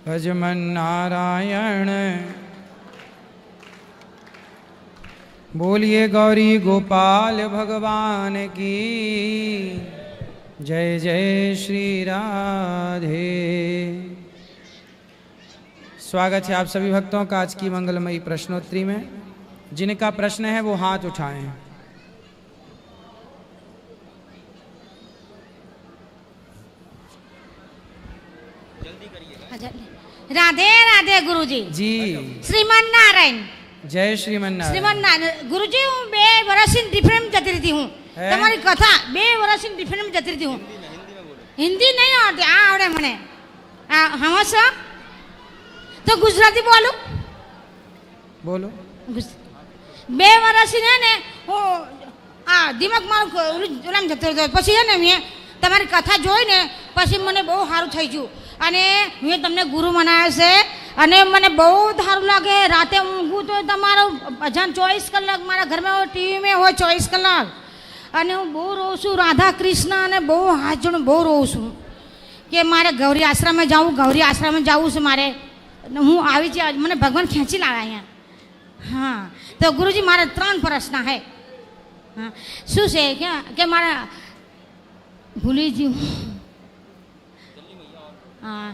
भजमन नारायण। बोलिए गौरी गोपाल भगवान की जय। जय श्री राधे। स्वागत है आप सभी भक्तों का आज की मंगलमयी प्रश्नोत्तरी में। जिनका प्रश्न है वो हाथ उठाएं। राधे राधे गुरुजी। जी श्रीमन नारायण। जय श्रीमन नारायण। श्रीमन नारायण गुरुजी हूँ 2 વર્ષથી ડિફરન્ટ જતી રહી હું તમારી કથા 2 વર્ષથી ડિફરન્ટ જતી રહી હું હિન્દી નહીં આવડતી આ આવડે મને હા સર તો ગુજરાતી બોલું બોલો 2 વર્ષથી ને હું આ દિમાગ મારું ઓલામ જતો રહ્યો પછી છે ને મેં તમારી કથા જોઈને પછી મને બહુ સારું થઈ ગયું અને મેં તમને ગુરુ મનાવ્યો છે અને મને બહુ સારું લાગે રાતે ઊંઘું તો તમારો ભજન 24 કલાક મારા ઘરમાં ટીવી में હોય 24 કલાક અને હું બહુ રોઉં છું રાધા કૃષ્ણ અને બહુ હાથ જોડું બહુ રોઉં છું કે મારે ગૌરી આશ્રમમાં જવું છે મારે હું આવી છે મને ભગવાન ખેંચી લાવ્યા અહીંયા હા તો ગુરુજી મારે 3 પ્રશ્ન હે હા શું છે કે મારા ભૂલી ગયું હા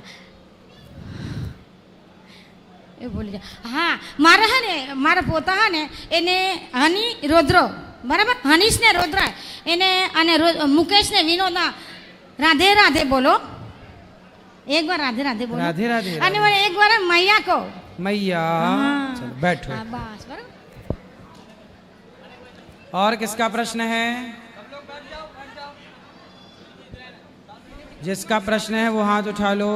એ ભૂલી જા હા મારા હે ને મારા પોતા હે ને એને હની રોદ્રો બરાબર હનીશ ને રોદ્રા એને અને મુકેશ ने विनोद राधे राधे बोलो एक बार राधे राधे बोलो राधे राधे અને મને એક વાર मैया को मैया। चलो बैठो। बस बराबर। और किसका प्रश्न है? जिसका प्रश्न है वो हाथ उठा लो।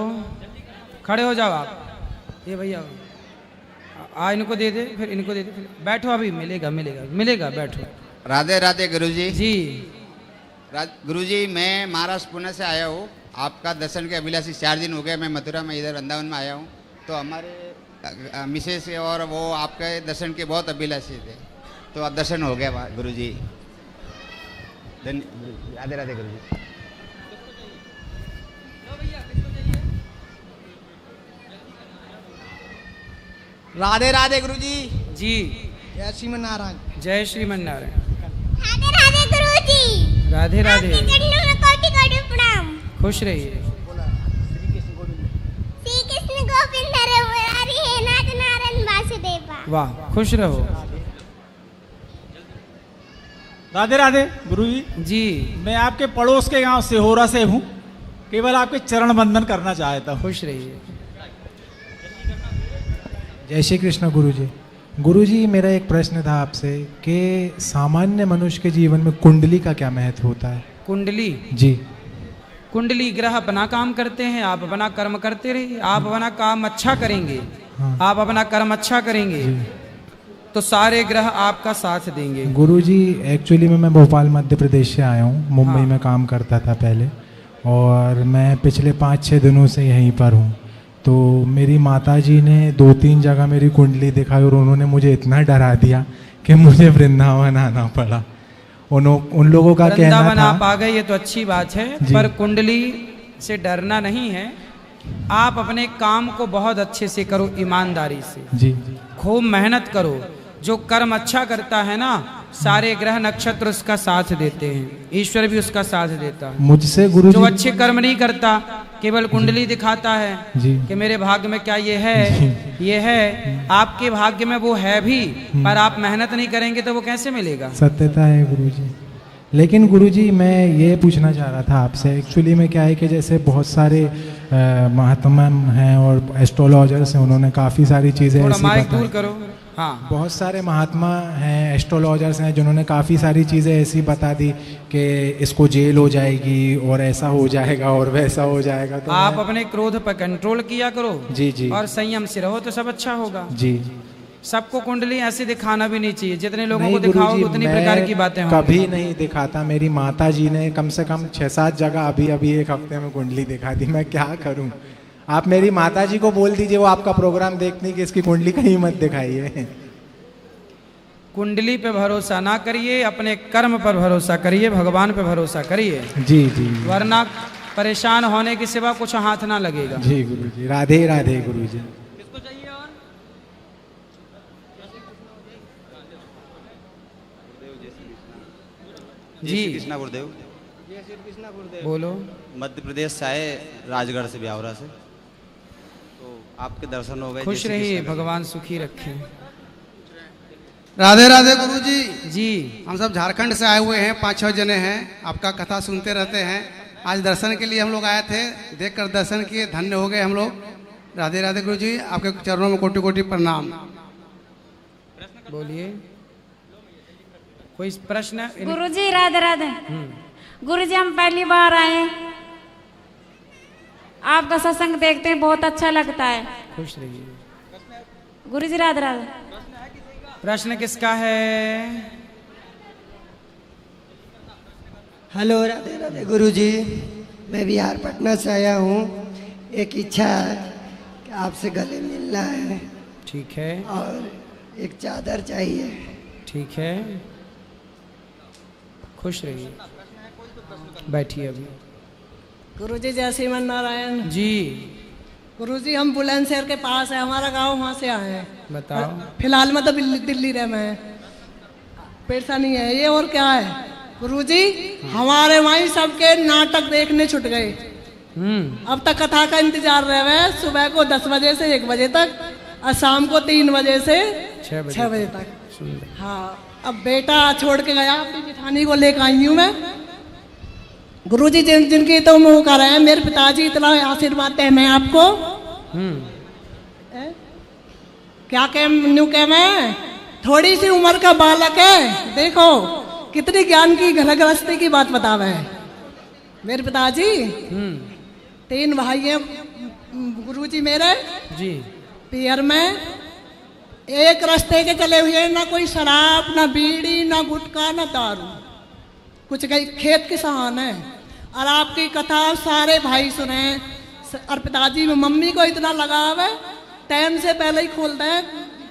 खड़े हो जाओ आप। ये भैया इनको दे दे फिर इनको दे दे फिर बैठो अभी मिलेगा बैठो। राधे राधे गुरुजी। जी गुरुजी मैं महाराष्ट्र पुणे से आया हूँ। आपका दर्शन के अभिलाषी 4 दिन हो गए। मैं मथुरा में इधर वृंदावन में आया हूँ तो हमारे मिसेस और वो आपके दर्शन के बहुत अभिलाषी थे तो दर्शन हो गया गुरुजी। राधे राधे गुरुजी। राधे राधे गुरुजी। जी जय श्रीमन नारायण। जय श्रीमन नारायण। राधे राधे गुरुजी। राधे राधे। आपके चरणों में कोटि कोटि प्रणाम। खुश रहिए। श्री कृष्ण गोविंद हरे मुरारी हे नाथ नारायण वासुदेवा। वाह खुश रहो। राधे राधे गुरुजी। जी मैं आपके पड़ोस के गांव सिहोरा से हूँ। केवल आपके चरण बंदन करना चाहता हूँ। खुश रहिए। जय श्री कृष्ण गुरुजी। गुरुजी मेरा एक प्रश्न था आपसे कि सामान्य मनुष्य के जीवन में कुंडली का क्या महत्व होता है? कुंडली जी कुंडली ग्रह अपना काम करते हैं, आप अपना कर्म करते रहिए। आप अपना काम अच्छा करेंगे हाँ। आप अपना कर्म अच्छा करेंगे तो सारे ग्रह आपका साथ देंगे। गुरुजी एक्चुअली मैं भोपाल मध्य प्रदेश से आया हूँ। मुंबई हाँ। में काम करता था पहले और मैं पिछले 5-6 दिनों से यहीं पर हूँ। तो मेरी माताजी ने 2-3 जगह मेरी कुंडली दिखाई और उन्होंने मुझे इतना डरा दिया कि मुझे वृंदावन आना पड़ा। उन लोगों का कहना वृंदावन था आप आ गए ये तो अच्छी बात है पर कुंडली से डरना नहीं है। आप अपने काम को बहुत अच्छे से करो, ईमानदारी से जी खूब मेहनत करो। जो कर्म अच्छा करता है ना सारे ग्रह नक्षत्र उसका साथ देते हैं, ईश्वर भी उसका साथ देता है। मुझसे गुरुजी जो अच्छे कर्म नहीं करता केवल कुंडली दिखाता है जी कि मेरे भाग्य में क्या ये है आपके भाग्य में वो है भी पर आप मेहनत नहीं करेंगे तो वो कैसे मिलेगा? सत्यता है गुरुजी। लेकिन गुरुजी मैं ये पूछना चाह रहा था आपसे एक्चुअली में क्या है कि जैसे बहुत सारे महात्मा हैं और एस्ट्रोलॉजर्स हैं उन्होंने काफ़ी सारी चीज़ें थोड़ा ऐसी माइक बताई। दूर करो। हाँ बहुत सारे महात्मा हैं एस्ट्रोलॉजर्स हैं जिन्होंने काफ़ी सारी चीज़ें ऐसी बता दी कि इसको जेल हो जाएगी और ऐसा हो जाएगा और वैसा हो जाएगा। तो आप अपने क्रोध पर कंट्रोल किया करो जी जी और संयम से रहो तो सब अच्छा होगा। जी सबको कुंडली ऐसे दिखाना भी नहीं चाहिए। जितने लोगों नहीं को दिखाओगे गुरुजी, उतनी मैं प्रकार की बातें होंगी। कभी नहीं दिखाता। मेरी माता जी ने कम से कम 6-7 जगह अभी 1 हफ्ते में कुंडली दिखा दी। मैं क्या करूं? आप मेरी माता जी को बोल दीजिए वो आपका प्रोग्राम देखने की इसकी कुंडली कहीं मत दिखाइए। कुंडली पे भरोसा ना करिए, अपने कर्म पर भरोसा करिए, भगवान पे भरोसा करिए। जी जी वरना परेशान होने के सिवा कुछ हाथ ना लगेगा। जी गुरु जी, राधे राधे गुरु जी। जी कृष्णा गुरुदेव, बोलो। मध्य प्रदेश से आए, राजगढ़ से, ब्यावरा से। तो आपके दर्शन हो गए। खुश जय श्री रहिए, कृष्ण। भगवान सुखी रखे। राधे राधे गुरुजी। जी हम सब झारखंड से आए हुए हैं, 5-6 जने हैं। आपका कथा सुनते रहते हैं। आज दर्शन के लिए हम लोग आए थे, देखकर दर्शन किए, धन्य हो गए हम लोग। राधे राधे गुरुजी, आपके चरणों में कोटि कोटि प्रणाम। बोलिए, कोई प्रश्न? गुरुजी राधे राधे। गुरुजी हम पहली बार आए, आपका सत्संग देखते हैं, बहुत अच्छा लगता है। खुश रहिए। गुरुजी राधे राधे। प्रश्न किसका है? हेलो, राधे राधे गुरुजी। मैं बिहार पटना से आया हूँ। एक इच्छा है कि आपसे गले मिलना है। ठीक है। और एक चादर चाहिए। ठीक है, खुश रहिए, बैठिए अभी। गुरुजी जय श्रीमन नारायण जी। गुरुजी हम बुलंदशहर के पास है, हमारा गांव, वहाँ से आए हैं। बताओ। फिलहाल में तो दिल्ली रह में है, परेशानी है ये। और क्या है गुरुजी, हमारे वहीं सबके नाटक देखने छुट गए। अब तक कथा का इंतजार रहे हुए, सुबह को 10 बजे से 1 बजे तक और शाम को 3 बजे से 6 बजे तक। हाँ, अब बेटा छोड़ के गया, अपनी जिठानी को लेकर आई हूँ मैं। गुरुजी जिनकी तो मुँह कर रहे हैं, मेरे पिताजी इतना आशीर्वाद दे मैं आपको। क्या कह मैं, थोड़ी सी उम्र का बालक है, देखो कितनी ज्ञान की घरगृहस्थी की बात बतावे है मेरे पिताजी। 3 भाई हैं गुरुजी मेरे जी। पियर में एक रास्ते के चले हुए, ना कोई शराब, ना बीड़ी, ना गुटखा, ना दारू, कुछ गई खेत किसान है। और आपकी कथा सारे भाई सुने। और पिताजी में मम्मी को इतना लगाव है, टाइम से पहले ही खोलते हैं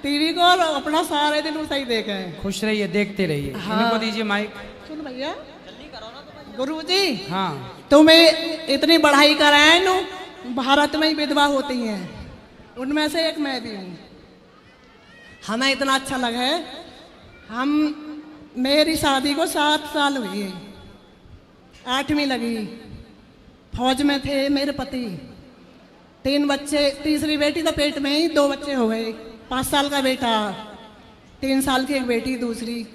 टीवी को और अपना सारे दिन उसे ही देखे। खुश रहिए, देखते रहिए। हाँ। इनको दीजिए माइक। सुन भैया, गुरुजी हाँ, तुम्हें इतनी पढ़ाई कराए नु, भारत में ही विधवा होती हैं, उनमें से एक मैं भी हूँ। हमें इतना अच्छा लगा है। मेरी शादी को 7 साल हुई है, 8वीं लगी। फौज में थे मेरे पति, 3 बच्चे, तीसरी बेटी तो पेट में ही, 2 बच्चे हो गए। 5 साल का बेटा, 3 साल की एक बेटी दूसरी।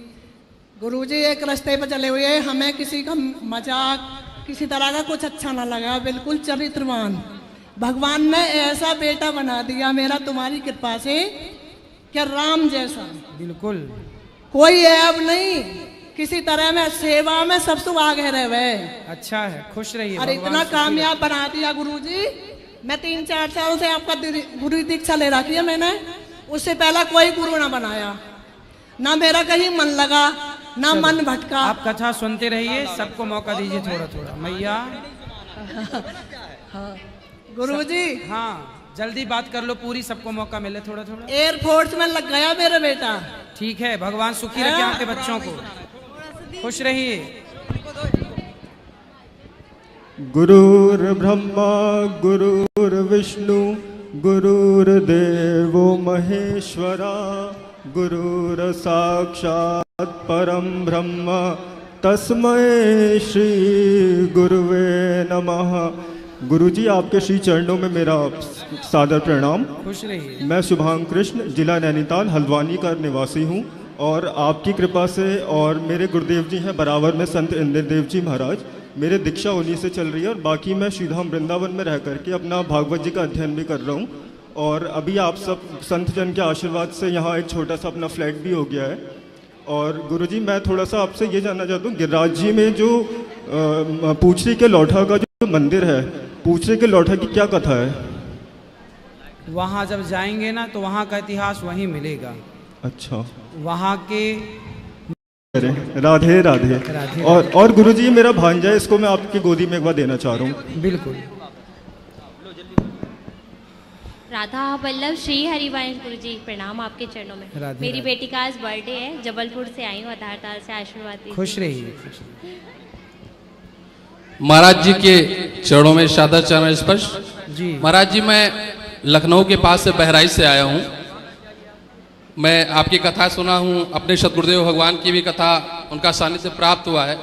गुरुजी एक रास्ते पर चले हुए, हमें किसी का मजाक, किसी तरह का कुछ अच्छा ना लगा, बिल्कुल चरित्रवान। भगवान ने ऐसा बेटा बना दिया मेरा तुम्हारी कृपा से, क्या राम जैसा। बिल्कुल, कोई ऐब नहीं, किसी तरह में सेवा में सबसे आगे रहे। अच्छा है, खुश रहिए। और इतना कामयाब बना दिया गुरुजी। मैं 3-4 साल से आपका गुरु दीक्षा ले रखी है मैंने, उससे पहला कोई गुरु ना बनाया, ना मेरा कहीं मन लगा, ना मन भटका। आप कथा सुनते रहिए, सबको मौका दीजिए थोड़ा थोड़ा। मैया हाँ गुरुजी। हाँ, जल्दी बात कर लो पूरी, सबको मौका मिले थोड़ा थोड़ा। एयरफोर्स में लग गया मेरा बेटा। ठीक है, भगवान सुखी रखे आपके बच्चों को। खुश रहिए। गुरुर्ब्रह्मा गुरुर्विष्णु गुरुर्देवो महेश्वरा गुरुर्साक्षात् परम ब्रह्म तस्मै श्री गुरुवे नमः। गुरुजी आपके श्री चरणों में मेरा सादर प्रणाम। खुश रहिए। मैं शुभांग कृष्ण, जिला नैनीताल हल्द्वानी का निवासी हूँ और आपकी कृपा से और मेरे गुरुदेव जी हैं बराबर में संत इंद्रदेव जी महाराज, मेरे दीक्षा उन्हीं से चल रही है। और बाकी मैं श्रीधाम वृंदावन में रह करके अपना भागवत जी का अध्ययन भी कर रहा हूँ। और अभी आप सब संत जन के आशीर्वाद से यहाँ एक छोटा सा अपना फ्लैट भी हो गया है। और गुरुजी मैं थोड़ा सा आपसे ये जानना चाहता हूँ, गिरिराज जी में जो पूछरी के लौठा का जो मंदिर है, पूछरी के लौठा की क्या कथा है? वहाँ जब जाएंगे ना तो वहाँ का इतिहास वहीं मिलेगा। अच्छा, वहाँ के राधे राधे। और गुरुजी मेरा भांजा है, इसको मैं आपकी गोदी में एक बार देना चाह रहा हूँ। बिल्कुल। राधा वल्लभ श्री हरिवंश गुरुजी, प्रणाम आपके चरणों में। राधे मेरी राधे। बेटी का आज बर्थडे है, जबलपुर से आई हूँ, आधारताल से, आशीर्वाद दीजिए। खुश रहिए। महाराज जी के चरणों में सादर चरण स्पर्श। जी महाराज जी, मैं लखनऊ के पास से बहराइच से आया हूँ। मैं आपकी कथा सुना हूँ, अपने सतगुरुदेव भगवान की भी कथा, उनका सानिध्य प्राप्त हुआ है।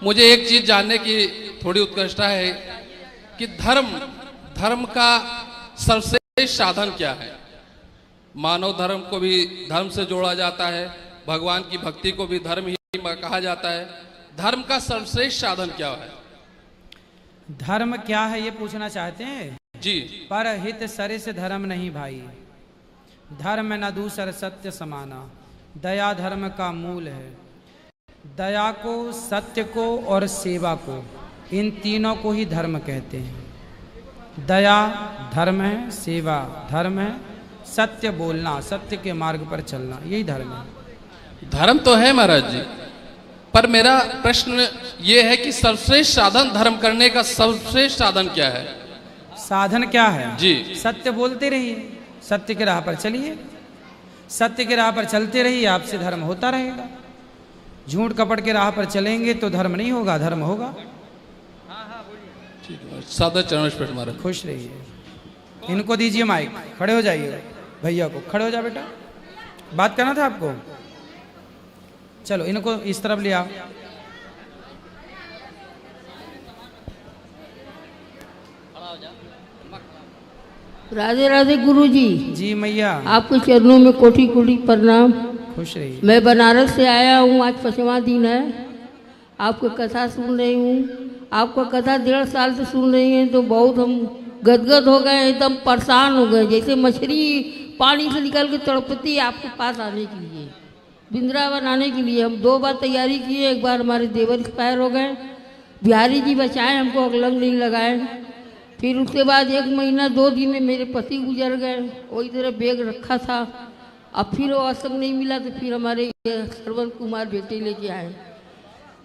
मुझे एक चीज जानने की थोड़ी उत्कंठा है कि धर्म का सर्वश्रेष्ठ साधन क्या है? मानव धर्म को भी धर्म से जोड़ा जाता है, भगवान की भक्ति को भी धर्म ही कहा जाता है। धर्म का सर्वश्रेष्ठ साधन क्या है? धर्म क्या है ये पूछना चाहते हैं जी। पर हित सरिस धर्म नहीं भाई, धर्म न दूसर सत्य समाना, दया धर्म का मूल है। दया को, सत्य को और सेवा को, इन तीनों को ही धर्म कहते हैं। दया धर्म है, सेवा धर्म है, सत्य बोलना, सत्य के मार्ग पर चलना, यही धर्म है। धर्म तो है महाराज जी, पर मेरा प्रश्न ये है कि सर्वश्रेष्ठ साधन, धर्म करने का सर्वश्रेष्ठ साधन क्या है? साधन क्या है जी? सत्य बोलते रहिए, सत्य के राह पर चलिए, सत्य के राह पर चलते रहिए, आपसे धर्म होता रहेगा। झूठ कपट के राह पर चलेंगे तो धर्म नहीं होगा, धर्म होगा। सादर चरण स्पर्श महाराज। खुश रहिए। इनको दीजिए माइक, खड़े हो जाइए भैया को, खड़े हो जा बेटा, बात करना था आपको। चलो इनको इस तरफ ले आओ। राधे राधे गुरुजी। जी मैया, आपके चरणों में कोटि कोटि प्रणाम। खुश रहिए। मैं बनारस से आया हूँ, आज 5वां दिन है। आपको कथा सुन रही हूँ, आपका कथा 1.5 साल से सुन रही हैं, तो बहुत हम गदगद हो गए, एकदम परेशान हो गए, जैसे मछली पानी से निकल के तड़पती आपके पास आने के लिए, वृंदावन आने के लिए। हम 2 बार तैयारी किए, एक बार हमारे देवर एक्सपायर हो गए, बिहारी जी बचाए हमको, अगलंग नहीं लगाए। फिर उसके बाद 1 महीना 2 दिन में मेरे पति गुजर गए, वही तरह बैग रखा था। अब फिर वो असंग नहीं मिला, तो फिर हमारे श्रवण कुमार बेटे लेके आए।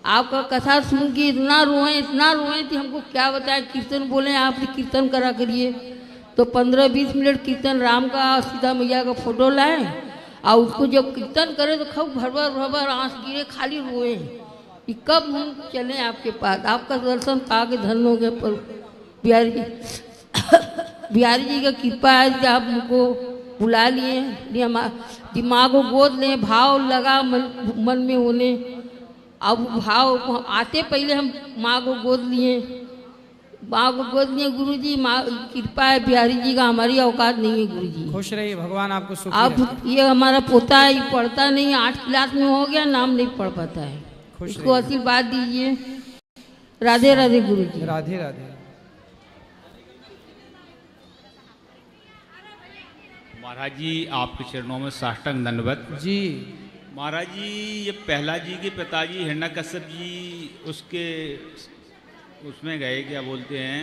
आपका कथा सुन के इतना रोए कि हमको क्या बताएं। कीर्तन बोले आपने कीर्तन करा करिए, तो 15-20 मिनट कीर्तन राम का, सीता मैया का फोटो लाए, और उसको जब कीर्तन करे तो खूब भरभर आंस गिरे, खाली रोए कि कब हम चलें आपके पास। आपका दर्शन पा के धन्य हो गए। पर बिहारी जी का कृपा है कि आप हमको बुला लिए, दिमाग को गोद लें, भाव लगा मन में होने। अब भाव आते पहले हम माँ को गोद लिए, गुरुजी। माँ कृपा है बिहारी जी का, हमारी औकात नहीं है गुरुजी। खुश रहिए, भगवान आपको सुखी आप रखे। ये हमारा पोता है, ये पढ़ता नहीं, 8 क्लास में हो गया, नाम नहीं पढ़ पाता है, इसको आशीर्वाद दीजिए। राधे राधे गुरुजी। राधे राधे। महाराज जी आपके चरणों में साष्टांग दंडवत जी। महाराज जी, ये प्रहलाद जी के पिताजी हिरण्यकश्यप जी उसमें गए, क्या बोलते हैं,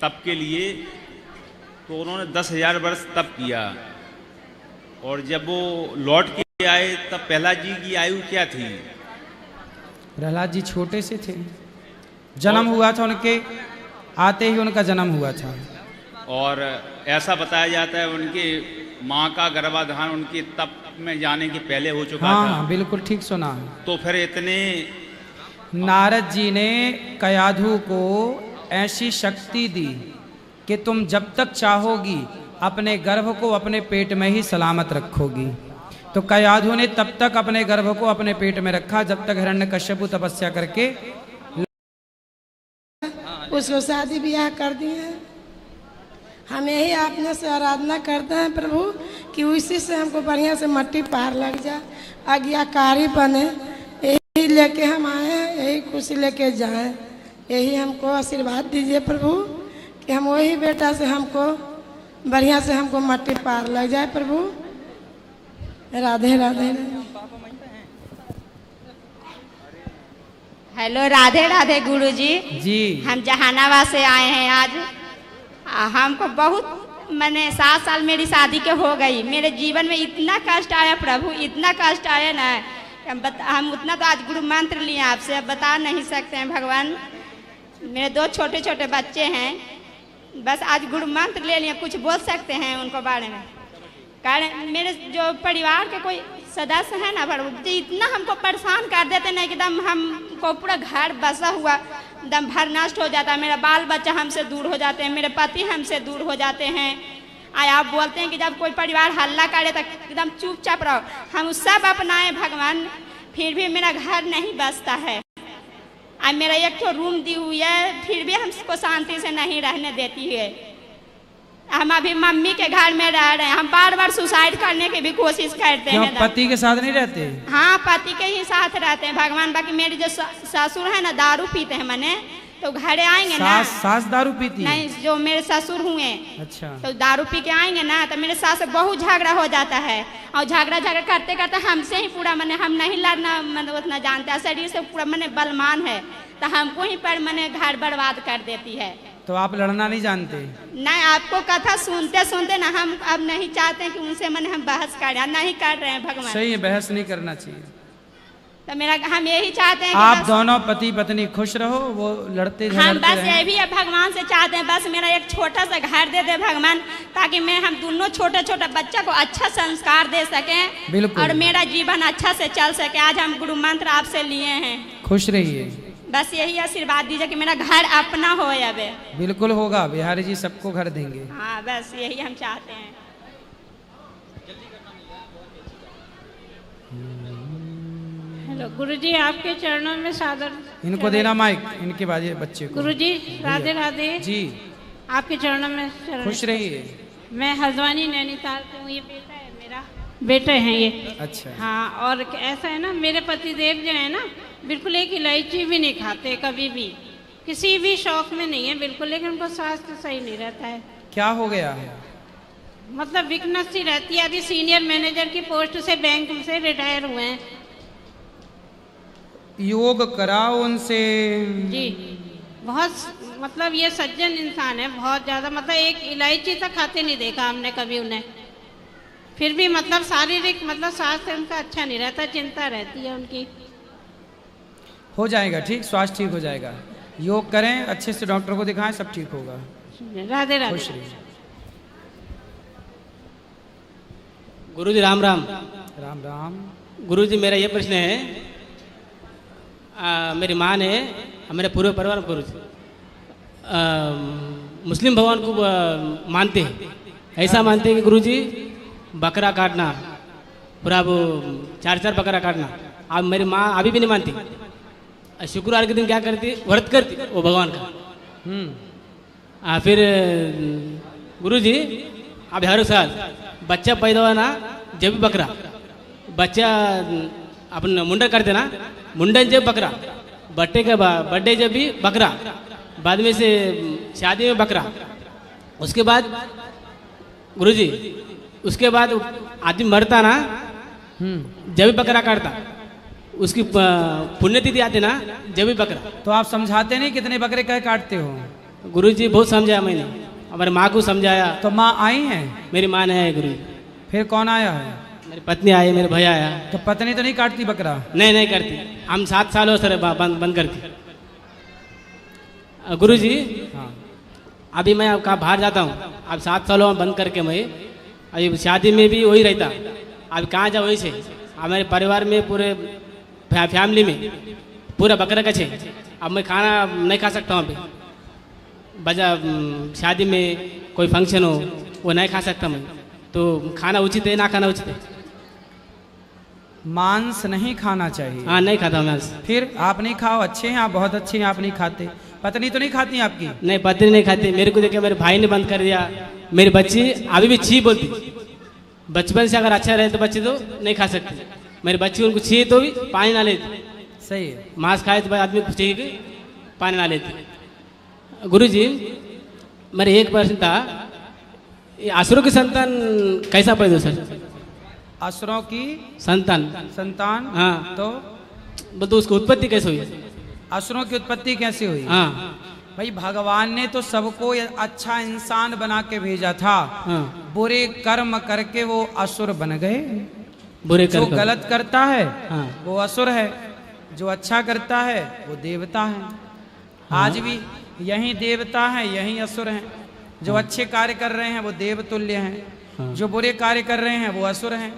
तप के लिए, तो उन्होंने 10,000 वर्ष तप किया, और जब वो लौट के आए तब प्रहलाद जी की आयु क्या थी? प्रहलाद जी छोटे से थे, जन्म हुआ था उनके आते ही उनका जन्म हुआ था। और ऐसा बताया जाता है उनके माँ का गर्भाधान उनके तप में जाने के पहले हो चुका था। हाँ, बिल्कुल ठीक सुना। तो फिर इतने नारद जी ने कयाधु को ऐसी शक्ति दी कि तुम जब तक चाहोगी अपने गर्भ को अपने पेट में ही सलामत रखोगी। तो कयाधु ने तब तक अपने गर्भ को अपने पेट में रखा जब तक हिरण्यकश्यप तपस्या करके उसको शादी ब्याह कर दिए। हम यही आपने से आराधना करते हैं प्रभु कि उसी से हमको बढ़िया से मट्टी पार लग जाए, आज्ञाकारी बने। यही लेके हम आए हैं, यही खुशी लेके जाएं। यही हमको आशीर्वाद दीजिए प्रभु कि हम वही बेटा से हमको बढ़िया से हमको मट्टी पार लग जाए प्रभु। राधे राधे। हेलो, राधे राधे गुरुजी। जी। हम जहानाबाद से आए हैं आज। हमको बहुत, मैंने 7 साल मेरी शादी के हो गई। मेरे जीवन में इतना कष्ट आया प्रभु, इतना कष्ट आया ना, हम उतना तो आज गुरु मंत्र लिए आपसे, अब बता नहीं सकते हैं भगवान। मेरे 2 छोटे छोटे बच्चे हैं, बस आज गुरु मंत्र ले लिए, कुछ बोल सकते हैं उनको बारे में। कारण मेरे जो परिवार के कोई सदस्य है ना प्रभु, इतना हमको परेशान कर देते ना, एकदम हमको पूरा घर बसा हुआ एकदम भर नष्ट हो जाता है। मेरा बाल बच्चा हमसे दूर हो जाते हैं, मेरे पति हमसे दूर हो जाते हैं। आप बोलते हैं कि जब कोई परिवार हल्ला करे तो एकदम चुपचाप रहो, हम सब अपनाए भगवान, फिर भी मेरा घर नहीं बसता है। मेरा एक तो रूम दी हुई है, फिर भी हमको शांति से नहीं रहने देती है। हम अभी मम्मी के घर में रह रहे हैं, हम बार बार सुसाइड करने की भी कोशिश करते हैं। पति के साथ नहीं रहते? हाँ, पति के ही साथ रहते हैं भगवान। बाकी मेरी जो ससुर है ना, दारू पीते हैं मने, तो घरे आएंगे ना। सास दारू पीती? नहीं, जो मेरे ससुर हुए। अच्छा। तो दारू पी के आएंगे ना, तो मेरे सास से बहुत झगड़ा हो जाता है, और झगड़ा करते करते हमसे ही पूरा मने, हम नहीं लड़ना मतलब उतना जानते हैं, शरीर से पूरा मने बलवान है, तो हमको ही पर मने घर बर्बाद कर देती है। तो आप लड़ना नहीं जानते? नहीं, आपको कथा सुनते सुनते ना हम अब नहीं चाहते हैं कि उनसे मने हम बहस करें, नहीं कर रहे हैं भगवान। सही है, बहस नहीं करना चाहिए। तो मेरा हम यही चाहते हैं कि आप दोनों पति पत्नी खुश रहो, वो लड़ते हम बस ये भी भगवान से चाहते हैं, बस मेरा एक छोटा सा घर दे दे भगवान, ताकि मैं हम दोनों छोटे छोटे बच्चा को अच्छा संस्कार दे सकें। बिल्कुल। और मेरा जीवन अच्छा से चल सके। आज हम गुरु मंत्र आपसे लिए हैं। खुश रहिए। बस यही आशीर्वाद दीजिए कि मेरा घर अपना हो। अब बिल्कुल होगा, बिहारी जी सबको घर देंगे। हाँ, बस यही हम चाहते हैं। हेलो गुरुजी, आपके चरणों में सादर। इनको देना माइक, इनके बाजे बच्चे को। गुरुजी राधे राधे जी। आपके चरणों में खुश रहिए। मैं हल्द्वानी नैनीताल से हूँ, ये बेटा है मेरा, बेटे हैं ये। अच्छा। हाँ, और ऐसा है ना, मेरे पति देव जो है ना, बिल्कुल एक इलायची भी नहीं खाते कभी भी, किसी भी शौक में नहीं है बिल्कुल, लेकिन उनको स्वास्थ्य सही नहीं रहता है। क्या हो गया है? मतलब वीकनेस सी रहती है। अभी सीनियर मैनेजर की पोस्ट से बैंक से रिटायर हुए हैं। योग कराओ उनसे जी। बहुत मतलब ये सज्जन इंसान है, बहुत ज़्यादा, मतलब एक इलायची तक खाते नहीं देखा हमने कभी उन्हें। फिर भी मतलब शारीरिक मतलब स्वास्थ्य उनका अच्छा नहीं रहता, चिंता रहती है उनकी। हो जाएगा ठीक, स्वास्थ्य ठीक हो जाएगा। योग करें, अच्छे से डॉक्टर को दिखाएं, सब ठीक होगा। राधे राधे। खुश रहिए। गुरुजी राम राम। राम राम। गुरुजी, मेरा ये प्रश्न है, मेरी माँ ने, हमारे पूरे परिवार में गुरुजी मुस्लिम भगवान को मानते हैं। ऐसा मानते हैं कि गुरुजी बकरा काटना, पूरा वो 4 बकरा काटना। अब मेरी माँ अभी भी नहीं मानती। शुक्रवार के दिन क्या करती, व्रत करती वो भगवान का। फिर गुरुजी अब हर साल बच्चा पैदा हुआ ना, जब भी बकरा बच्चा अपन मुंडन करते ना, मुंडन जब बकरा, बर्थडे जब भी बकरा, बाद में से शादी में बकरा, उसके बाद गुरुजी उसके बाद आदमी मरता ना, जब भी बकरा काटता, उसकी पुण्यतिथि आती ना, जब भी बकरा। तो आप समझाते नहीं कितने बकरे कह काटते हो? गुरुजी बहुत समझाया मैंने, हमारे माँ को समझाया। तो माँ आई हैं? मेरी माँ ने है गुरुजी। फिर कौन आया है? मेरी पत्नी आई, मेरे भैया आया। तो पत्नी तो नहीं काटती बकरा? नहीं नहीं करती, हम 7 साल हो सर बंद करके। गुरुजी हाँ, अभी मैं कहाँ बाहर जाता हूँ, अब 7 सालों में बंद करके मैं अभी शादी में भी वही रहता। अब कहाँ जाओ वही से, हमारे परिवार में पूरे फैमिली में पूरा बकरा का छे। अब मैं खाना नहीं खा सकता हूँ। अभी बजा शादी में कोई फंक्शन हो वो नहीं खा सकता मैं, तो खाना उचित है ना खाना उचित है? मांस नहीं खाना चाहिए। हाँ, नहीं खाता मांस। फिर आप नहीं खाओ, अच्छे हैं आप, बहुत अच्छे हैं, आप नहीं खाते। पत्नी तो नहीं खाती आपकी? नहीं, पत्नी नहीं खाती। मेरे को देखे मेरे भाई ने बंद कर दिया। मेरी बच्ची अभी भी छी बोलती। बचपन से अगर अच्छा रहे तो बच्चे तो नहीं खा सकते। मेरे बच्ची उनको छी तो भी पानी ना लेती। सही है। मांस खाए तो आदमी को चाहिए कि पानी ना लेती। गुरुजी मेरे एक प्रश्न था, असुरों की संतान कैसा पैदा सर? असुरों की संतान? हाँ। तो उसकी उत्पत्ति कैसे हुई? असुरों की उत्पत्ति कैसे हुई? हाँ। भाई भगवान ने तो सबको अच्छा इंसान बना के भेजा था। हाँ। बुरे कर्म करके वो असुर बन गए। बुरे जो गलत करता है हाँ। वो असुर है, जो अच्छा करता है वो देवता है। हाँ। आज भी यही देवता है, यही असुर हैं। जो अच्छे कार्य कर रहे हैं वो देवतुल्य हैं। हाँ। जो बुरे कार्य कर रहे हैं वो असुर हैं।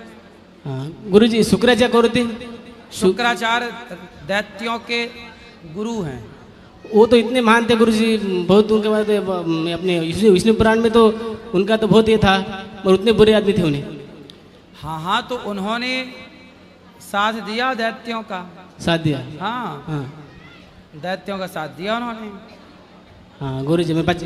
हाँ। गुरुजी शुक्राचार्य करते? शुक्राचार्य दैत्यों के गुरु हैं वो तो इतने महान थे गुरुजी, बहुत उनके बाद अपने विष्णु पुराण में तो उनका तो बहुत ये था, और उतने बुरे आदमी थे उन्हें। हाँ हाँ, तो उन्होंने साथ दिया दैत्यों का, साथ दिया। हाँ हाँ दैत्यों का साथ दिया उन्होंने, हाँ गुरुजी मेरे पास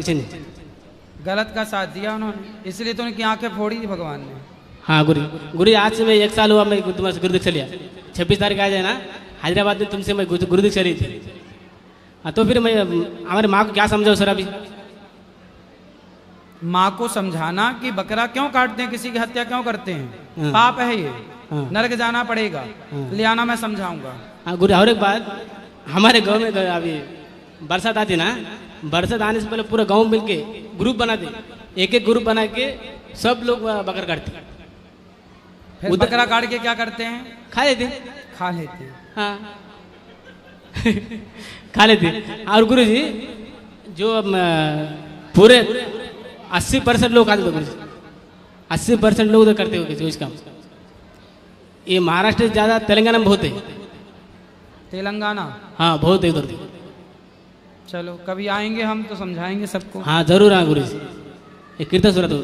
गलत का साथ दिया उन्होंने, इसलिए तो उनकी आंखें फोड़ी थी भगवान ने। हाँ गुरु आज से मैं 1 साल हुआ मैं तुम्हारे गुरुदीक्षा लिया। 26 तारीख आ जाए ना, हैदराबाद में तुमसे मैं गुरुदीक्षा ली थी। हाँ तो फिर मैं हमारे माँ को क्या समझाऊँ सर अभी? माँ को समझाना कि बकरा क्यों काटते हैं, किसी की हत्या क्यों करते हैं, हाँ। पाप है ये, हाँ। नरक जाना पड़ेगा, हाँ। ले आना, मैं समझाऊंगा। हाँ गुरु, और एक बात, हमारे गांव में अभी बरसात आती ना, बरसात आने से पहले पूरा गांव मिलके ग्रुप बनाते, एक एक ग्रुप बना के सब लोग बकरा काटते। फिर बकरा काट के क्या करते हैं? खा लेते। खा लेते। हाँ खा लेते। और गुरु जी जो पूरे 80% लोग खाते थे गुरु जी, 80% लोग तो करते होंगे जो इस काम। ये महाराष्ट्र से ज़्यादा तेलंगाना में बहुत है। तेलंगाना? हाँ बहुत है उधर। चलो कभी आएंगे हम तो समझाएंगे सबको। हाँ जरूर हाँ गुरु जी। एक कीर्तन सुना दो,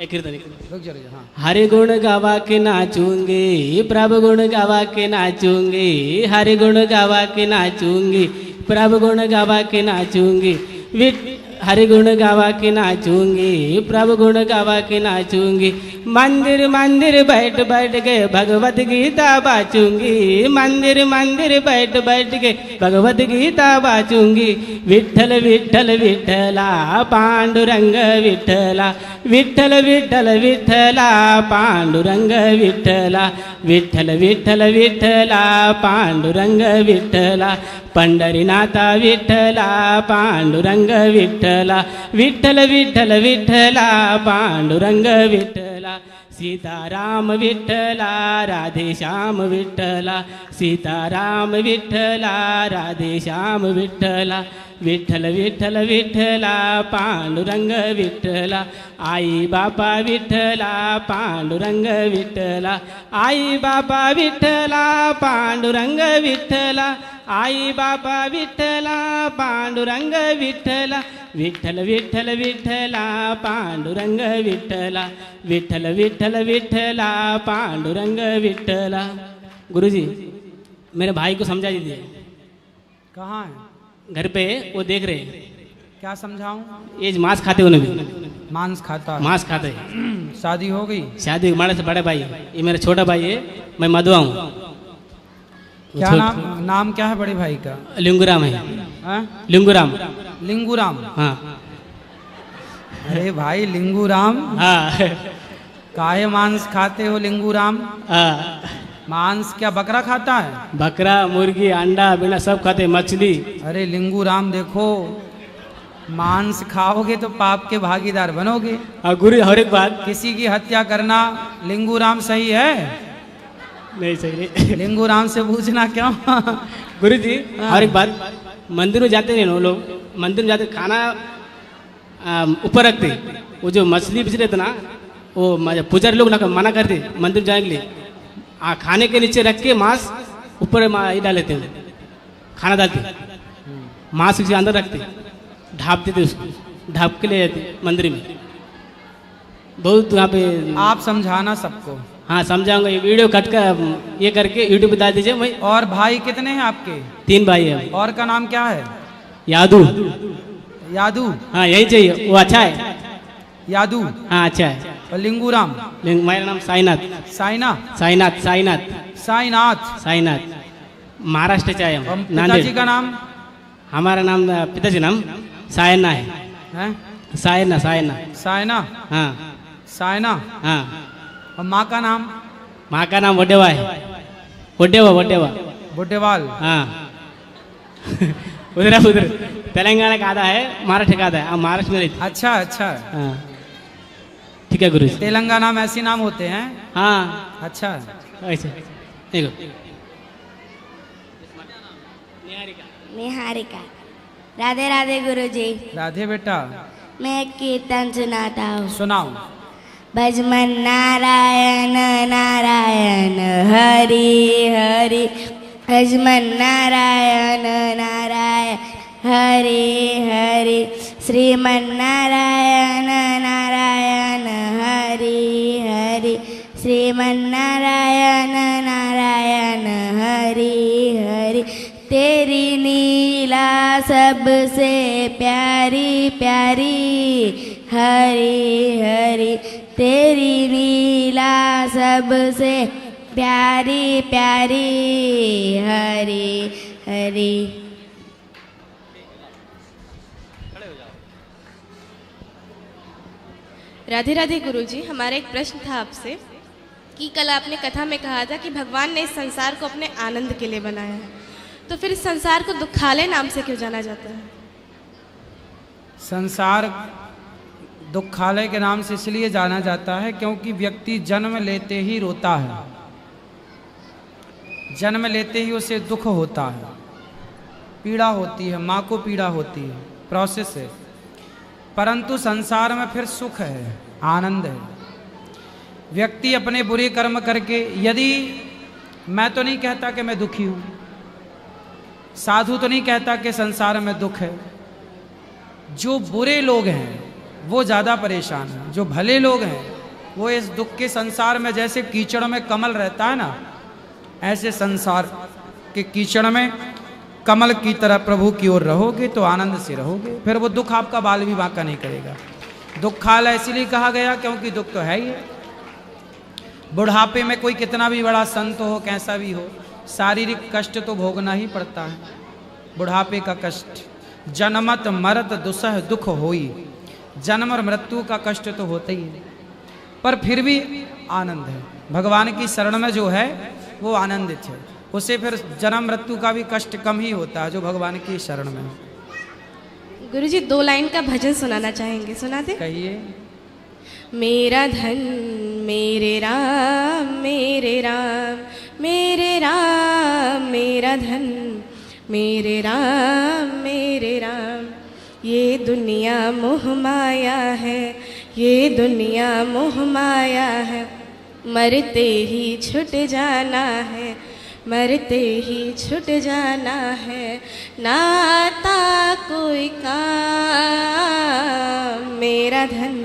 एक कीर्तन। रुक जा हाँ। हरे गुण गावा के नाचूंगे, प्रभु गुण गावा के नाचूंगे, हरे गुण गावा के नाचूंगी, प्रभु गुण गावा के नाचूंगी, हरे गुण गावा के नाचूंगी, प्रभु गुण गावा के नाचूंगी, मंदिर मंदिर बैठ बैठ के भगवत गीता बाचूंगी, मंदिर मंदिर बैठ बैठ के भगवत गीता बाचूंगी, विठ्ठल विठ्ठल विठ्ठला पांडुरंग विठ्ठला, विठ्ठल विठ्ठल विठ्ठला पांडुरंग विठ्ठला, विठ्ठल विठ्ठल विठ्ठला पांडुरंग विठ्ठला, पंढरीनाथा विठ्ठला पांडुरंग विठ्ठला, विठ्ठल विठ्ठल विठ्ठला पांडुरंग विठ्ठला, सीताराम विठ्ठला राधेश्याम विठ्ठला, सीताराम विठ्ठला राधेश्याम विठ्ठला, विठ्ठल विठ्ठल विठ्ठला पांडुरंग विठ्ठला, आई बापा विठ्ठला पांडुरंग विठ्ठला, आई बापा विठ्ठला पांडुरंग विठ्ठला, आई बापा विठ्ठला पांडुरंग विठ्ठला, विठ्ठल विठ्ठल विठ्ठला पांडुरंग विठ्ठला, विठ्ठल विठ्ठल विठ्ठला पांडुरंग विठ्ठला। गुरुजी मेरे भाई को समझा दीजिए। कहाँ है? घर पे वो देख रहे हैं। क्या समझाऊं? ये मांस खाते उन्हें भी। मांस खाता? मांस खाते। शादी हो गई? शादी हमारे से बड़े भाई है, ये मेरा छोटा भाई है, मैं मधुआ हूँ। क्या नाम क्या है बड़े भाई का? लिंगूराम है। लिंगूराम। लिंगूराम? हाँ। अरे भाई लिंगूराम, हाँ काहे मांस खाते हो लिंगूराम? हाँ। मांस क्या बकरा खाता है? बकरा मुर्गी अंडा बिना सब खाते, मछली। अरे लिंगूराम देखो, मांस खाओगे तो पाप के भागीदार बनोगे। और गुरु हर एक बात, किसी की हत्या करना लिंगूराम सही है? नहीं सही नहीं। लिंगूराम से पूछना क्यों? गुरु जी और एक बात, मंदिर में जाते हैं वो लोग, मंदिर में जाते खाना ऊपर रखते, वो जो मछली बिछ रहे थे ना, वो पुजारी लोग मना करते मंदिर जाने के लिए, खाने के नीचे रख के मांस ऊपर डाल लेते हैं, खाना डालते, मांस के अंदर रखते, ढाप देते उसको, ढाप के ले जाते मंदिर में। बहुत यहाँ पे आप समझाना सबको। हाँ समझाऊंगा, ये वीडियो कट कर ये करके यूट्यूब पे डाल दीजिए। मैं और भाई कितने हैं आपके? 3 भाई है। और का नाम क्या है? यादू। यादू? हाँ यही चाहिए, वो अच्छा है। यादू? हाँ अच्छा है। और लिंगूराम? मेरा नाम साईनाथ। साईना? साईनाथ। साईनाथ। साईनाथ? साईनाथ। महाराष्ट्र से आया हूँ। पिताजी का नाम? हमारा नाम, पिताजी नाम सायना है। सायना। सायना। सायना? हाँ। सायना? हाँ। और माँ का नाम? माँ का नाम वडेवा है। वडेवा। वडेवा। बुड्ढेवाल? हाँ। उधर उधर तेलंगाना का आधा है, महाराष्ट्र का आधा है। महाराष्ट्र में रहती। अच्छा अच्छा। हाँ ठीक है गुरु जी। तेलंगाना में ऐसे नाम होते हैं? हाँ। अच्छा ऐसे। देखो निहारिका। राधे राधे गुरुजी। राधे बेटा। मैं एक कीर्तन सुनाता हूँ। सुनाओ। भजमन नारायण नारायण हरि हरि, भजमन नारायण नारायण हरे हरे श्रीमन्नारायण नारायण हरे हरे श्रीमन्नारायण नारायण हरे हरे तेरी लीला सबसे प्यारी प्यारी हरे हरे तेरी लीला सबसे प्यारी प्यारी हरे हरे। राधे राधे गुरुजी, हमारा एक प्रश्न था आपसे कि कल आपने कथा में कहा था कि भगवान ने इस संसार को अपने आनंद के लिए बनाया है, तो फिर इस संसार को दुखालय नाम से क्यों जाना जाता है? संसार दुखालय के नाम से इसलिए जाना जाता है क्योंकि व्यक्ति जन्म लेते ही रोता है, जन्म लेते ही उसे दुख होता है, पीड़ा होती है, माँ को पीड़ा होती है, प्रोसेस है। परंतु संसार में फिर सुख है, आनंद है। व्यक्ति अपने बुरे कर्म करके, यदि मैं तो नहीं कहता कि मैं दुखी हूँ, साधु तो नहीं कहता कि संसार में दुख है, जो बुरे लोग हैं वो ज़्यादा परेशान हैं। जो भले लोग हैं वो इस दुख के संसार में, जैसे कीचड़ में कमल रहता है ना, ऐसे संसार के कीचड़ में कमल की तरह प्रभु की ओर रहोगे तो आनंद से रहोगे, फिर वो दुख आपका बाल भी बांका नहीं करेगा। दुखालय इसलिए कहा गया क्योंकि दुख तो है ही है। बुढ़ापे में कोई कितना भी बड़ा संत हो, कैसा भी हो, शारीरिक कष्ट तो भोगना ही पड़ता है। बुढ़ापे का कष्ट, जन्मत मरत दुसह दुख होई, जन्म और मृत्यु का कष्ट तो होता ही है, पर फिर भी आनंद है। भगवान की शरण में जो है वो आनंदित है, उसे फिर जन्म मृत्यु का भी कष्ट कम ही होता है जो भगवान की शरण में है। गुरुजी 2 लाइन का भजन सुनाना चाहेंगे, सुना दे? कहिए। मेरा धन मेरे राम मेरे राम मेरे राम, मेरा धन मेरे राम मेरे राम, ये दुनिया मोह माया है, ये दुनिया मोह माया है, मरते ही छूट जाना है, मरते ही छूट जाना है, नाता कोई काम, मेरा धन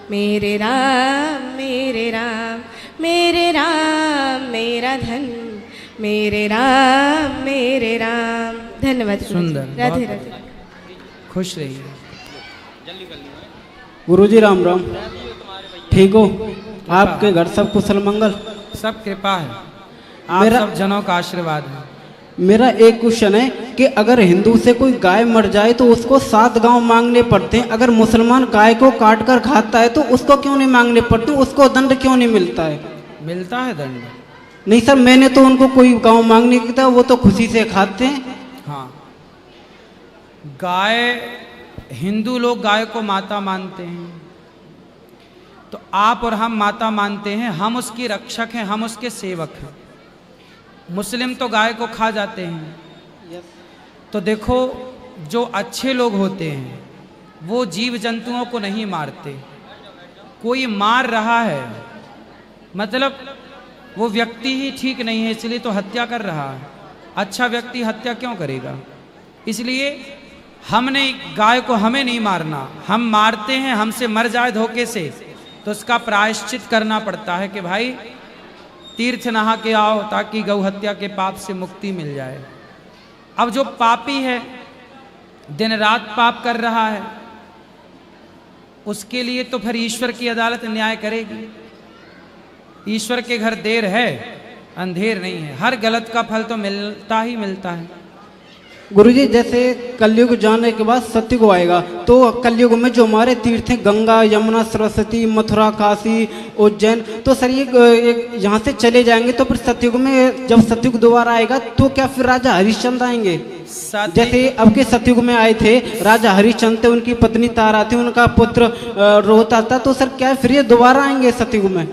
मेरे राम मेरे राम मेरे राम, मेरा धन मेरे राम मेरे राम। धन्यवाद। सुंदर, राधे राधे। खुश रहिए। गुरुजी राम राम, ठीक हो? आपके घर सब कुशल मंगल? सब कृपा है, आप सब जनों का आशीर्वाद है। मेरा एक क्वेश्चन है कि अगर हिंदू से कोई गाय मर जाए तो उसको 7 गांव मांगने पड़ते हैं, अगर मुसलमान गाय को काट कर खाता है तो उसको क्यों नहीं मांगने पड़ते, उसको दंड क्यों नहीं मिलता है? मिलता है दंड। नहीं सर, मैंने तो उनको कोई गांव मांगने की था, वो तो खुशी से खाते हैं। हाँ, गाय, हिंदू लोग गाय को माता मानते हैं, तो आप और हम माता मानते हैं, हम उसकी रक्षक हैं, हम उसके सेवक हैं। मुस्लिम तो गाय को खा जाते हैं। तो देखो, जो अच्छे लोग होते हैं वो जीव जंतुओं को नहीं मारते। कोई मार रहा है मतलब वो व्यक्ति ही ठीक नहीं है, इसलिए तो हत्या कर रहा है। अच्छा व्यक्ति हत्या क्यों करेगा? इसलिए हमने गाय को, हमें नहीं मारना, हम मारते हैं, हमसे मर जाए धोखे से तो उसका प्रायश्चित करना पड़ता है कि भाई तीर्थ नहा के आओ ताकि गौ हत्या के पाप से मुक्ति मिल जाए। अब जो पापी है, दिन रात पाप कर रहा है, उसके लिए तो फिर ईश्वर की अदालत न्याय करेगी। ईश्वर के घर देर है, अंधेर नहीं है। हर गलत का फल तो मिलता ही मिलता है। गुरुजी, जैसे कलयुग जाने के बाद सतयुग आएगा, तो कलयुग में जो हमारे तीर्थ हैं, गंगा, यमुना, सरस्वती, मथुरा, काशी, उज्जैन, तो सर ये यहाँ से चले जाएंगे, तो फिर सतयुग में जब सतयुग दोबारा आएगा तो क्या फिर राजा हरिश्चंद्र आएंगे? जैसे अब के सतयुग में आए थे राजा हरिश्चंद्र थे, उनकी पत्नी तारा थी, उनका पुत्र रोहता था, तो सर क्या फिर ये दोबारा आएंगे सतयुग में?